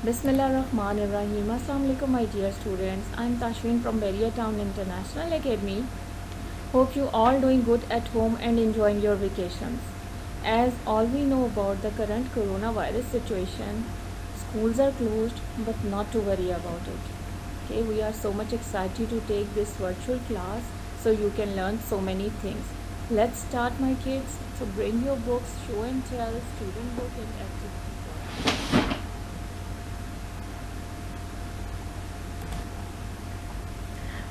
Bismillahirrahmanirrahim. Assalamu alaikum, my dear students. I'm Tashwin from Beria Town International Academy. Hope you all doing good at home and enjoying your vacations. As all we know about the current coronavirus situation, schools are closed, but not to worry about it. Okay, we are so much excited to take this virtual class so you can learn so many things. Let's start, my kids. So bring your books, show and tell, student book and activity.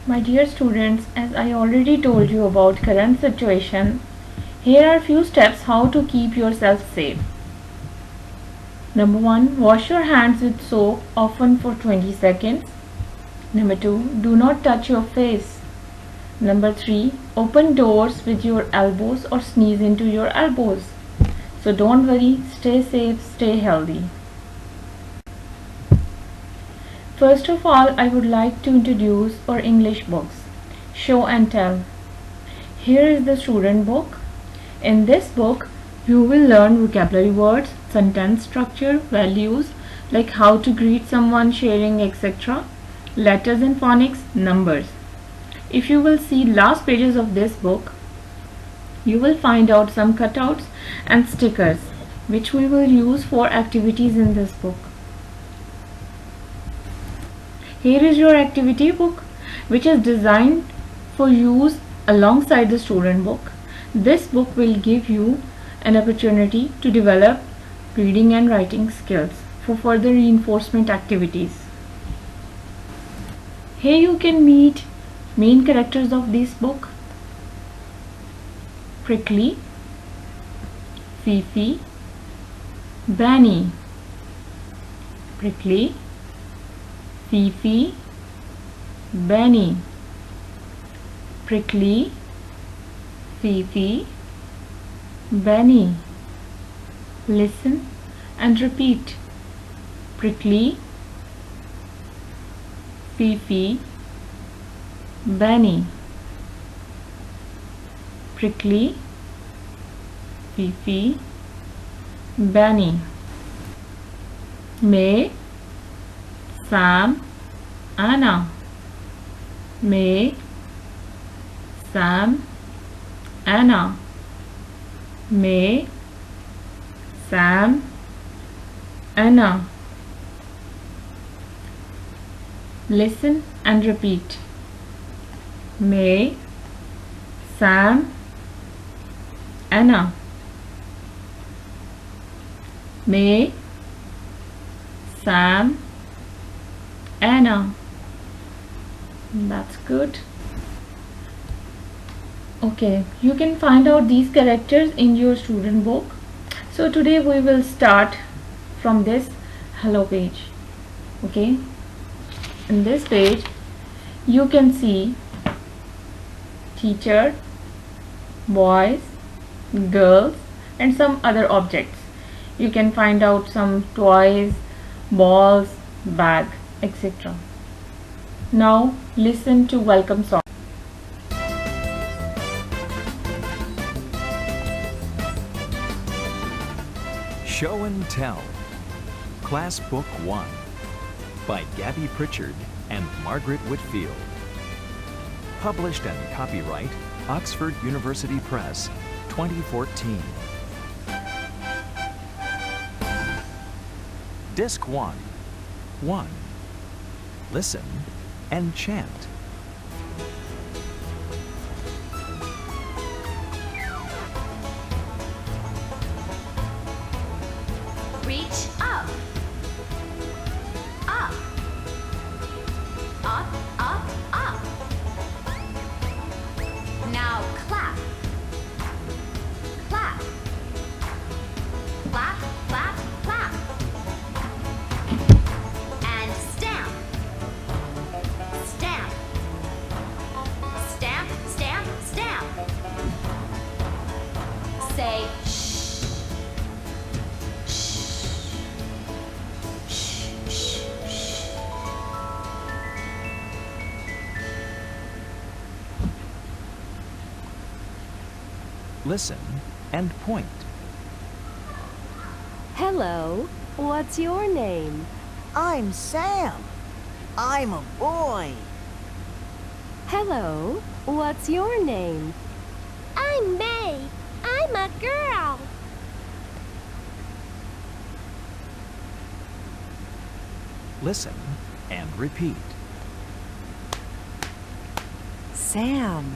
My dear students, as I already told you about current situation, here are few steps how to keep yourself safe. Number 1, wash your hands with soap often for 20 seconds. Number 2, do not touch your face. Number 3, open doors with your elbows or sneeze into your elbows. So don't worry, stay safe, stay healthy. First of all, I would like to introduce our English books, Show and Tell. Here is the student book. In this book, you will learn vocabulary words, sentence structure, values like how to greet someone, sharing, etc. Letters and phonics, numbers. If you will see last pages of this book, you will find out some cutouts and stickers which we will use for activities in this book. Here is your activity book which is designed for use alongside the student book. This book will give you an opportunity to develop reading and writing skills for further reinforcement activities. Here you can meet main characters of this book: Prickly, Fifi, Benny. Prickly, Fifi, Benny. Prickly, Fifi, Benny. Listen and repeat. Prickly, Fifi, Benny. Prickly, Fifi, Benny. May, Sam, Anna. May, Sam, Anna. May, Sam, Anna. Listen and repeat. May, Sam, Anna. May, Sam, Anna. That's good. Okay, you can find out these characters in your student book. So today we will start from this hello page. Okay, in this page you can see teacher, boys, girls and some other objects. You can find out some toys, balls, bag, etc. Now listen to welcome song. Show and Tell, Class Book 1 by Gabby Pritchard and Margaret Whitfield. Published and copyright Oxford University Press, 2014. Disc 1. 1. Listen and chant. Reach up. Up. Up, up, up. Now clap. Clap. Clap, clap, clap. And stamp. Stamp. Stamp, stamp, stamp. Say shh. Shh, shh, shh. Listen and point. Hello, what's your name? I'm Sam. I'm a boy. Hello, what's your name? I'm May. I'm a girl. Listen and repeat. Sam.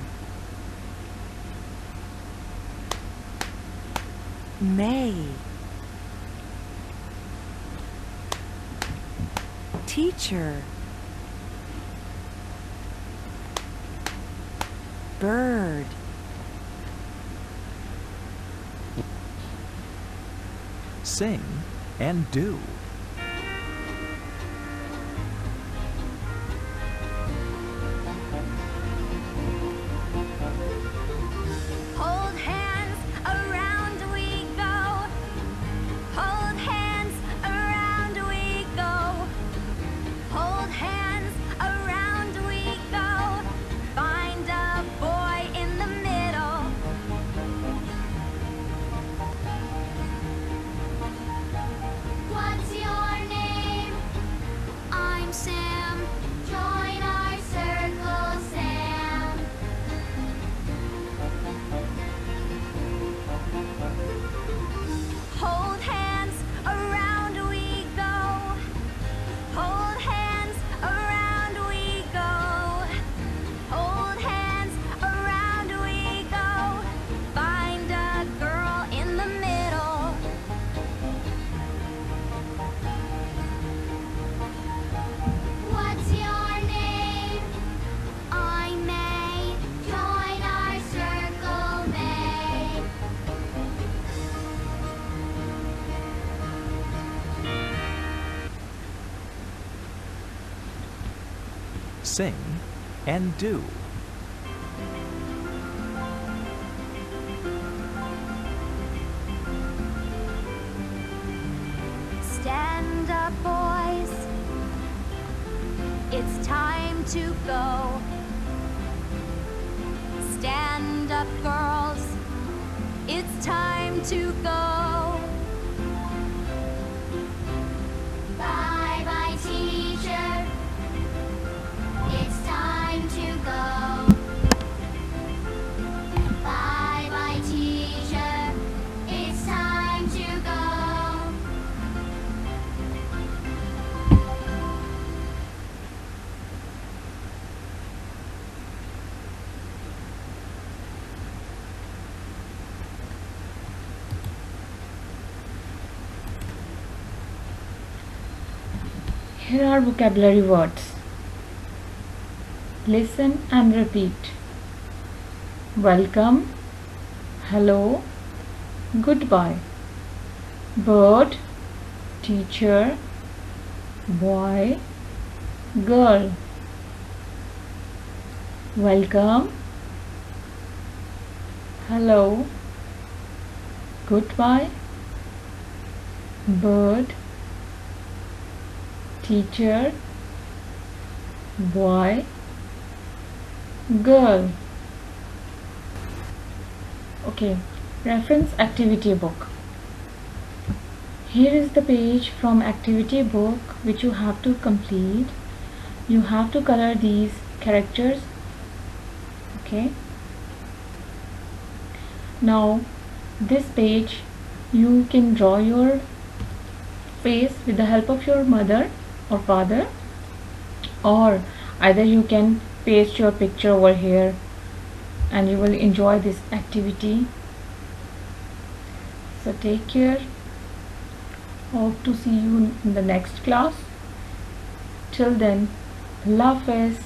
May. Teacher. Bird. Sing and do. Hold hands, around we go. Hold hands, around we go. Hold hands, around we go. Find a boy in the middle. What's your name? I'm Sam. Join our circle, Sam. Hold hands, around we go. Hold hands, around we go. Hold hands, around we go. Find a girl in the middle. What's your name? I'm May. Join our circle, May. Sing and do. Stand up, boys. It's time to go. Stand up, girls. It's time to go. Bye bye, teacher. It's time to go. Bye bye, teacher. It's time to go. Here are vocabulary words. Listen and repeat. Welcome, hello, goodbye. Bird, teacher, boy, girl. Welcome, hello, goodbye. Bird, teacher, boy, girl. Okay, reference activity book. Here is the page from activity book which you have to complete. You have to color these characters. Okay. Now this page you can draw your face with the help of your mother or father, or either you can paste your picture over here and you will enjoy this activity. So take care. Hope to see you in the next class. Till then, Allah Hafiz.